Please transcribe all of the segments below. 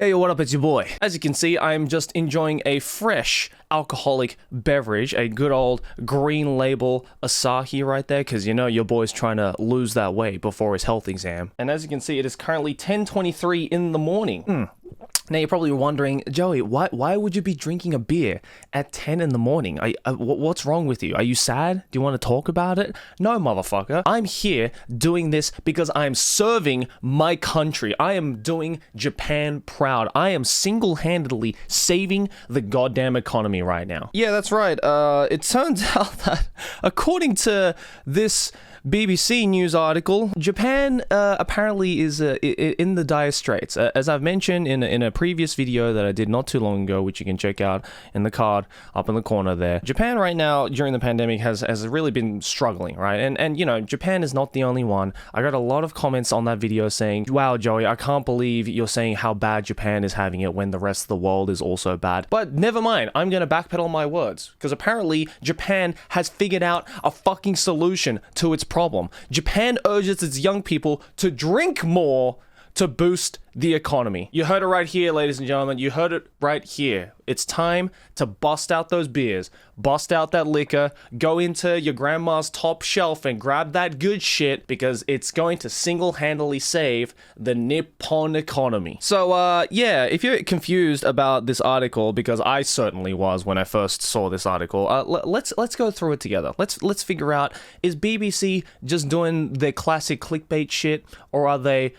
Hey, what up, it's your boy. As you can see, I'm just enjoying a fresh alcoholic beverage, a good old green label Asahi right there, because you know your boy's trying to lose that weight before his health exam. And as you can see, it is currently 10:23 in the morning. Now you're probably wondering, Joey, why would you be drinking a beer at 10 in the morning? What's wrong with you? Are you sad? Do you want to talk about it? No, motherfucker. I'm here doing this because I'm serving my country. I am doing Japan proud. I am single-handedly saving the goddamn economy right now. Yeah, that's right. It turns out that according to this BBC news article, Japan apparently is in the dire straits. As I've mentioned in a previous video that I did not too long ago, which you can check out in the card up in the corner there. Japan right now during the pandemic has really been struggling, right? And you know, Japan is not the only one. I got a lot of comments on that video saying, wow, Joey, I can't believe you're saying how bad Japan is having it when the rest of the world is also bad. But never mind, I'm gonna backpedal my words, because apparently Japan has figured out a fucking solution to its problem. Japan urges its young people to drink more to boost the economy. You heard it right here, ladies and gentlemen. You heard it right here. It's time to bust out those beers, bust out that liquor, go into your grandma's top shelf and grab that good shit, because it's going to single-handedly save the Nippon economy. So, yeah, if you're confused about this article, because I certainly was when I first saw this article, let's go through it together. Let's figure out, is BBC just doing their classic clickbait shit, or are they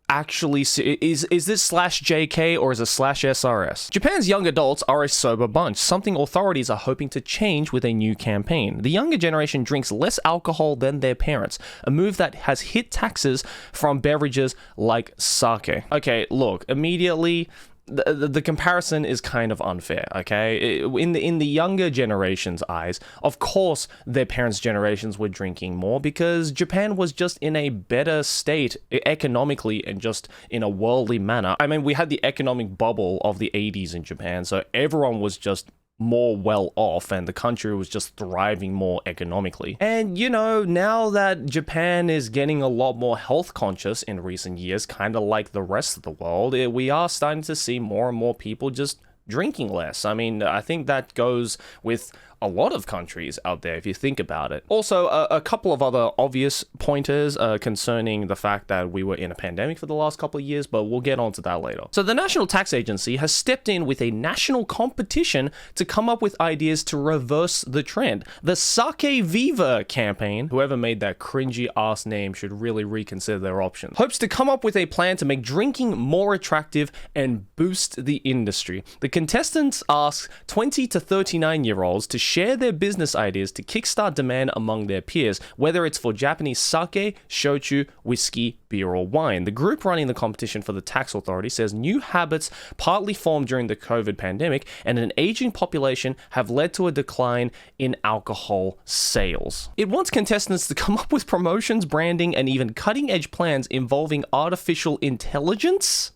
actually, is this /JK or is it /SRS? Japan's young adults are a sober bunch, something authorities are hoping to change with a new campaign. The younger generation drinks less alcohol than their parents, a move that has hit taxes from beverages like sake. Okay, look, immediately, the comparison is kind of unfair, okay? In the younger generation's eyes, of course their parents' generations were drinking more because Japan was just in a better state economically and just in a worldly manner. I mean, we had the economic bubble of the 80s in Japan, so everyone was just more well off and the country was just thriving more economically. And you know, now that Japan is getting a lot more health conscious in recent years, kind of like the rest of the world, we are starting to see more and more people just drinking less. I mean, I think that goes with a lot of countries out there if you think about it. Also, a couple of other obvious pointers concerning the fact that we were in a pandemic for the last couple of years, but we'll get onto that later. So the National Tax Agency has stepped in with a national competition to come up with ideas to reverse the trend. The Sake Viva campaign, whoever made that cringy ass name should really reconsider their options, hopes to come up with a plan to make drinking more attractive and boost the industry. The contestants ask 20 to 39-year-olds to share their business ideas to kickstart demand among their peers, whether it's for Japanese sake, shochu, whiskey, beer, or wine. The group running the competition for the tax authority says new habits partly formed during the COVID pandemic and an aging population have led to a decline in alcohol sales. It wants contestants to come up with promotions, branding, and even cutting-edge plans involving artificial intelligence.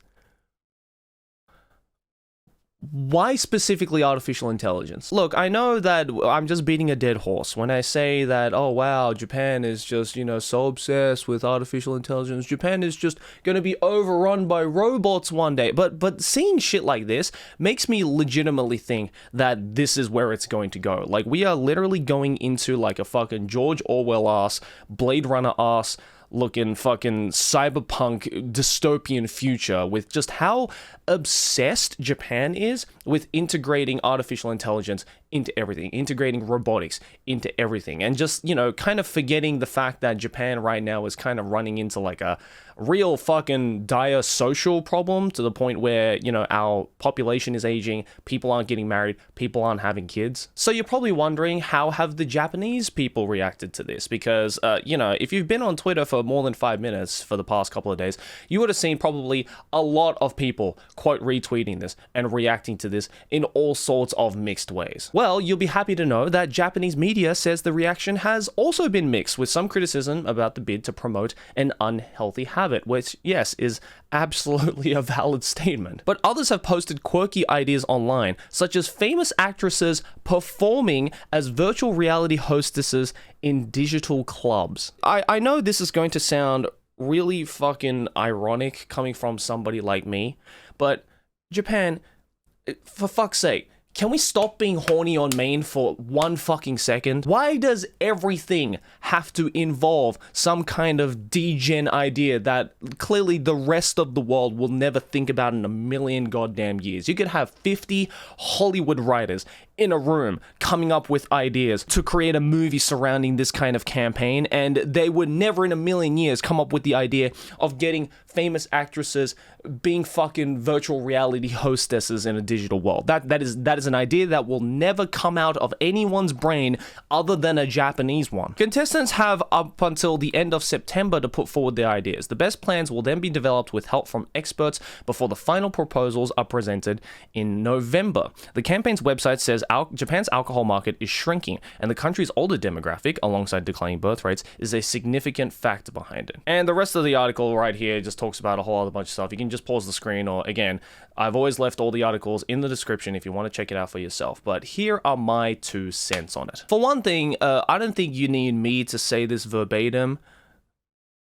Why specifically artificial intelligence? Look, I know that I'm just beating a dead horse when I say that, oh wow, Japan is just, you know, so obsessed with artificial intelligence. Japan is just gonna be overrun by robots one day. But seeing shit like this makes me legitimately think that this is where it's going to go. Like, we are literally going into like a fucking George Orwell ass, Blade Runner ass looking fucking cyberpunk dystopian future with just how obsessed Japan is with integrating artificial intelligence into everything, integrating robotics into everything, and just, you know, kind of forgetting the fact that Japan right now is kind of running into like a real fucking dire social problem to the point where, you know, our population is aging, people aren't getting married, people aren't having kids. So you're probably wondering, how have the Japanese people reacted to this? Because, you know, if you've been on Twitter for more than 5 minutes for the past couple of days, you would have seen probably a lot of people quote retweeting this and reacting to this in all sorts of mixed ways. Well, you'll be happy to know that Japanese media says the reaction has also been mixed, with some criticism about the bid to promote an unhealthy habit, which, yes, is absolutely a valid statement. But others have posted quirky ideas online, such as famous actresses performing as virtual reality hostesses in digital clubs. I know this is going to sound really fucking ironic coming from somebody like me, but Japan, for fuck's sake, can we stop being horny on Maine for one fucking second? Why does everything have to involve some kind of degen idea that clearly the rest of the world will never think about in a million goddamn years? You could have 50 Hollywood writers in a room coming up with ideas to create a movie surrounding this kind of campaign, and they would never in a million years come up with the idea of getting famous actresses being fucking virtual reality hostesses in a digital world. That is an idea that will never come out of anyone's brain other than a Japanese one. Contestants have up until the end of September to put forward their ideas. The best plans will then be developed with help from experts before the final proposals are presented in November. The campaign's website says Japan's alcohol market is shrinking, and the country's older demographic, alongside declining birth rates, is a significant factor behind it. And the rest of the article right here just talks about a whole other bunch of stuff. You can just pause the screen, or again, I've always left all the articles in the description if you want to check it out for yourself. But here are my 2 cents on it. For one thing, I don't think you need me to say this verbatim,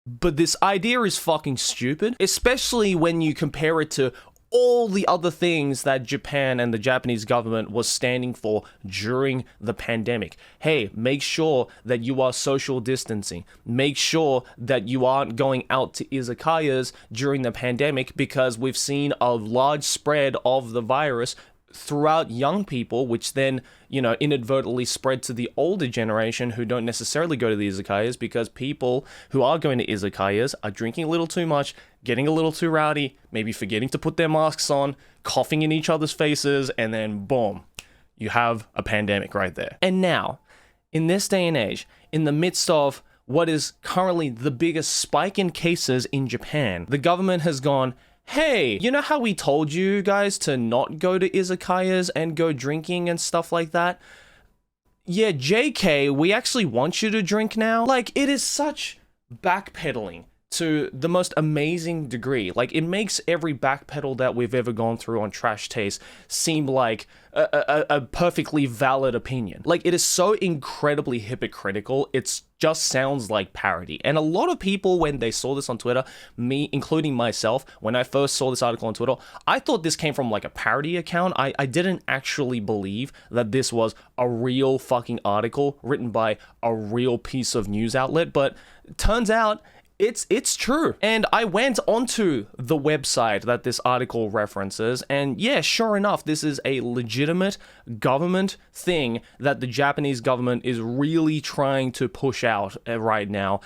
but this idea is fucking stupid, especially when you compare it to all the other things that Japan and the Japanese government was standing for during the pandemic. Hey, make sure that you are social distancing. Make sure that you aren't going out to izakayas during the pandemic, because we've seen a large spread of the virus throughout young people, which then, inadvertently spread to the older generation who don't necessarily go to the izakayas, because people who are going to izakayas are drinking a little too much, getting a little too rowdy, maybe forgetting to put their masks on, coughing in each other's faces, and then boom, you have a pandemic right there. And now, in this day and age, in the midst of what is currently the biggest spike in cases in Japan, the government has gone, hey, you know how we told you guys to not go to izakayas and go drinking and stuff like that? Yeah, JK, we actually want you to drink now. Like, it is such backpedaling to the most amazing degree. Like, it makes every backpedal that we've ever gone through on Trash Taste seem like a perfectly valid opinion. Like, it is so incredibly hypocritical, it just sounds like parody. And a lot of people, when they saw this on Twitter, me including myself, when I first saw this article on Twitter, I thought this came from like a parody account. I didn't actually believe that this was a real fucking article written by a real piece of news outlet, but turns out it's true. And I went onto the website that this article references, and yeah, sure enough, this is a legitimate government thing that the Japanese government is really trying to push out right now,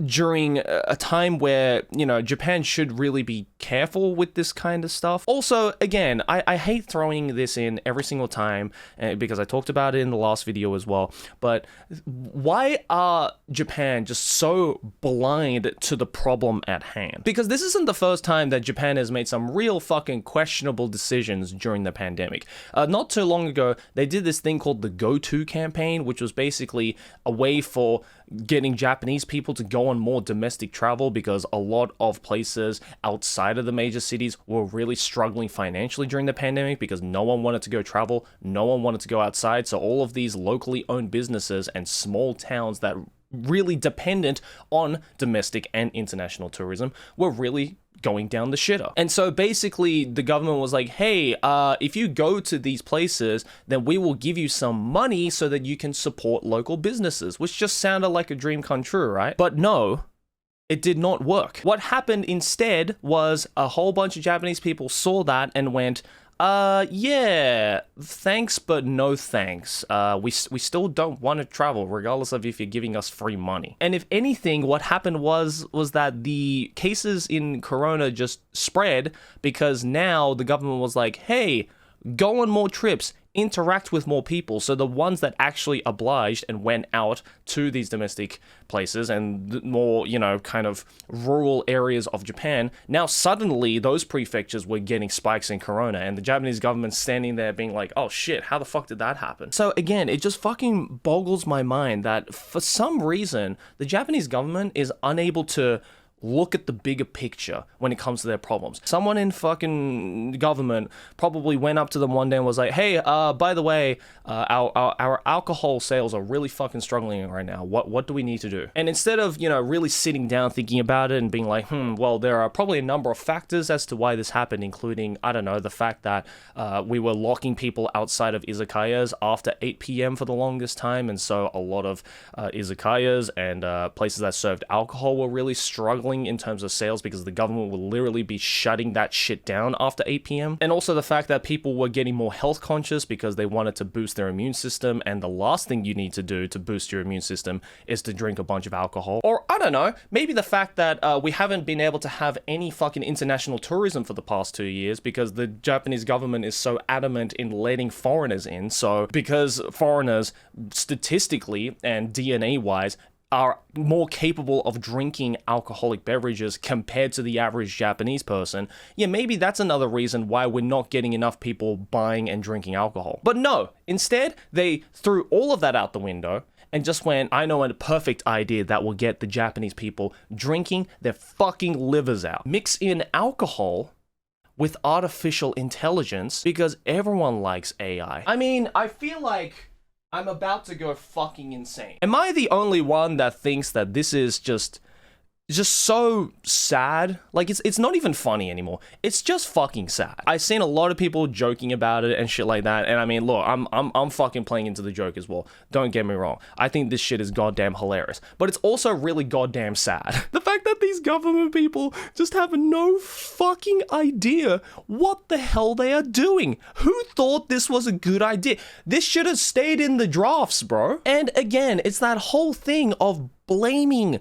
during a time where, Japan should really be careful with this kind of stuff. Also, again, I hate throwing this in every single time, because I talked about it in the last video as well, but why are Japan just so blind to the problem at hand? Because this isn't the first time that Japan has made some real fucking questionable decisions during the pandemic. Not too long ago, they did this thing called the Go To campaign, which was basically a way for getting Japanese people to go on more domestic travel, because a lot of places outside of the major cities were really struggling financially during the pandemic, because no one wanted to go travel, no one wanted to go outside, so all of these locally owned businesses and small towns that really dependent on domestic and international tourism were really going down the shitter. And so basically the government was like, hey, if you go to these places, then we will give you some money so that you can support local businesses, which just sounded like a dream come true, right? But no, it did not work. What happened instead was a whole bunch of Japanese people saw that and went, yeah, thanks, but no thanks. We still don't want to travel, regardless of if you're giving us free money. And if anything, what happened was that the cases in Corona just spread, because now the government was like, hey, go on more trips, interact with more people. So the ones that actually obliged and went out to these domestic places and more, kind of rural areas of Japan, now suddenly those prefectures were getting spikes in Corona, and the Japanese government standing there being like, oh shit, how the fuck did that happen? So again, it just fucking boggles my mind that for some reason, the Japanese government is unable to look at the bigger picture when it comes to their problems. Someone in fucking government probably went up to them one day and was like, hey, by the way, our alcohol sales are really fucking struggling right now. What do we need to do? And instead of, really sitting down, thinking about it and being like, well, there are probably a number of factors as to why this happened, including, I don't know, the fact that we were locking people outside of izakayas after 8 p.m. for the longest time, and so a lot of izakayas and places that served alcohol were really struggling in terms of sales because the government will literally be shutting that shit down after 8 p.m. And also the fact that people were getting more health conscious because they wanted to boost their immune system, and the last thing you need to do to boost your immune system is to drink a bunch of alcohol. Or, I don't know, maybe the fact that we haven't been able to have any fucking international tourism for the past 2 years because the Japanese government is so adamant in letting foreigners in. So, because foreigners, statistically and DNA-wise, are more capable of drinking alcoholic beverages compared to the average Japanese person, maybe that's another reason why we're not getting enough people buying and drinking alcohol. But no, instead, they threw all of that out the window and just went, I know a perfect idea that will get the Japanese people drinking their fucking livers out. Mix in alcohol with artificial intelligence because everyone likes AI. I mean, I feel like I'm about to go fucking insane. Am I the only one that thinks that this is just so sad? Like, it's not even funny anymore. It's just fucking sad. I've seen a lot of people joking about it and shit like that, and I mean, look, I'm fucking playing into the joke as well. Don't get me wrong. I think this shit is goddamn hilarious, but it's also really goddamn sad. The fact that these government people just have no fucking idea what the hell they are doing. Who thought this was a good idea? This should have stayed in the drafts, bro. And again, it's that whole thing of blaming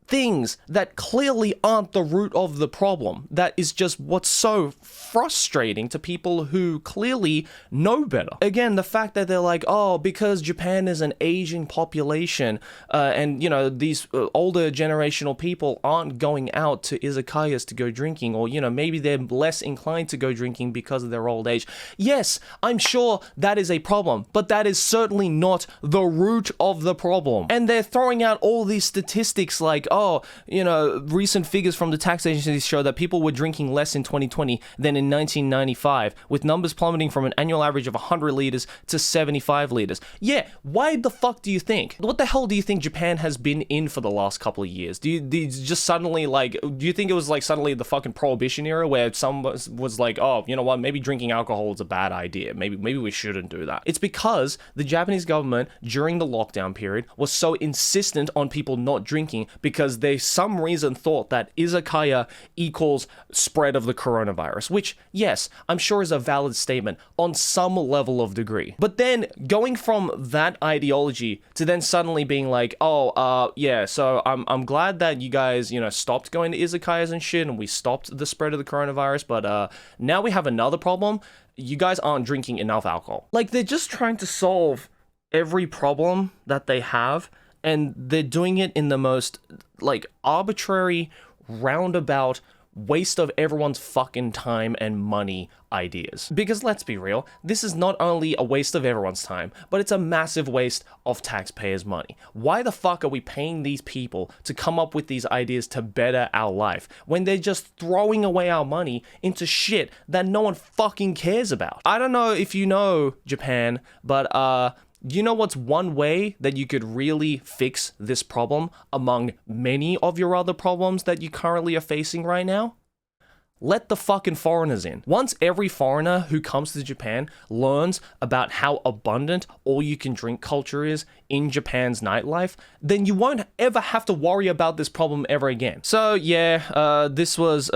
things that clearly aren't the root of the problem. That is just what's so frustrating to people who clearly know better. Again, the fact that they're like, oh, because Japan is an aging population, and these older generational people aren't going out to izakayas to go drinking, or maybe they're less inclined to go drinking because of their old age. Yes, I'm sure that is a problem, but that is certainly not the root of the problem. And they're throwing out all these statistics like, recent figures from the tax agencies show that people were drinking less in 2020 than in 1995, with numbers plummeting from an annual average of 100 liters to 75 liters. Yeah, why the fuck do you think? What the hell do you think Japan has been in for the last couple of years? Do you just suddenly, do you think it was suddenly the fucking prohibition era where someone was like, oh, you know what, maybe drinking alcohol is a bad idea. Maybe we shouldn't do that. It's because the Japanese government during the lockdown period was so insistent on people not drinking because they some reason thought that izakaya equals spread of the coronavirus, which, yes, I'm sure is a valid statement on some level of degree. But then going from that ideology to then suddenly being like, so I'm glad that you guys, stopped going to izakayas and shit, and we stopped the spread of the coronavirus, but now we have another problem. You guys aren't drinking enough alcohol. They're just trying to solve every problem that they have, and they're doing it in the most, arbitrary, roundabout, waste of everyone's fucking time and money ideas. Because let's be real, this is not only a waste of everyone's time, but it's a massive waste of taxpayers' money. Why the fuck are we paying these people to come up with these ideas to better our life when they're just throwing away our money into shit that no one fucking cares about? I don't know if you know Japan, but you know what's one way that you could really fix this problem among many of your other problems that you currently are facing right now? Let the fucking foreigners in. Once every foreigner who comes to Japan learns about how abundant all-you-can-drink culture is in Japan's nightlife, then you won't ever have to worry about this problem ever again. So yeah, this was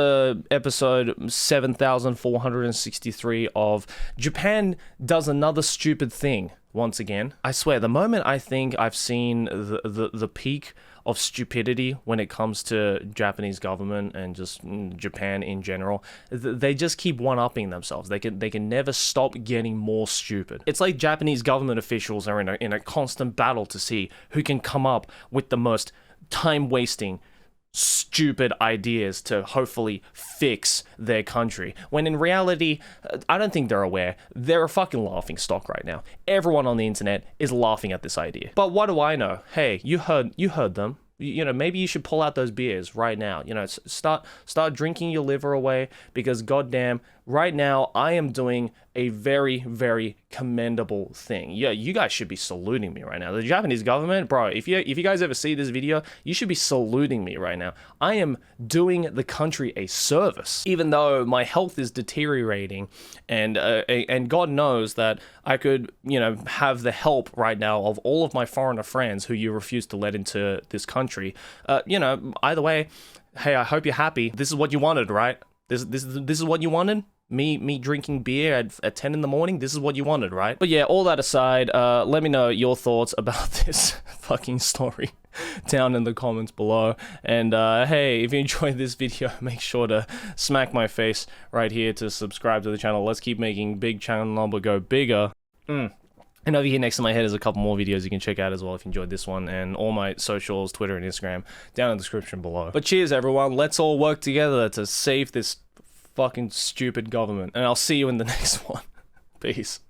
episode 7463 of Japan Does Another Stupid Thing. Once again, I swear, the moment I think I've seen the peak of stupidity when it comes to Japanese government and just Japan in general, they just keep one-upping themselves. They can never stop getting more stupid. It's like Japanese government officials are in a constant battle to see who can come up with the most time-wasting, stupid ideas to hopefully fix their country, when in reality, I don't think they're aware. They're a fucking laughing stock right now. Everyone on the internet is laughing at this idea. But what do I know? Hey, you heard them. you know, maybe you should pull out those beers right now. You know, start drinking your liver away, because goddamn, right now I am doing a very, very commendable thing. Yeah, you guys should be saluting me right now. The Japanese government, bro, if you guys ever see this video, you should be saluting me right now. I am doing the country a service, even though my health is deteriorating, and God knows that I could, you know, have the help right now of all of my foreigner friends who you refuse to let into this country. You know, either way, hey, I hope you're happy. This is what you wanted, right? This is what you wanted? Me drinking beer at 10 in the morning? This is what you wanted, right? But yeah, all that aside, let me know your thoughts about this fucking story down in the comments below. And hey, if you enjoyed this video, make sure to smack my face right here to subscribe to the channel. Let's keep making big channel number go bigger. And over here next to my head is a couple more videos you can check out as well if you enjoyed this one, and all my socials, Twitter and Instagram, down in the description below. But cheers everyone, let's all work together to save this fucking stupid government, and I'll see you in the next one. Peace.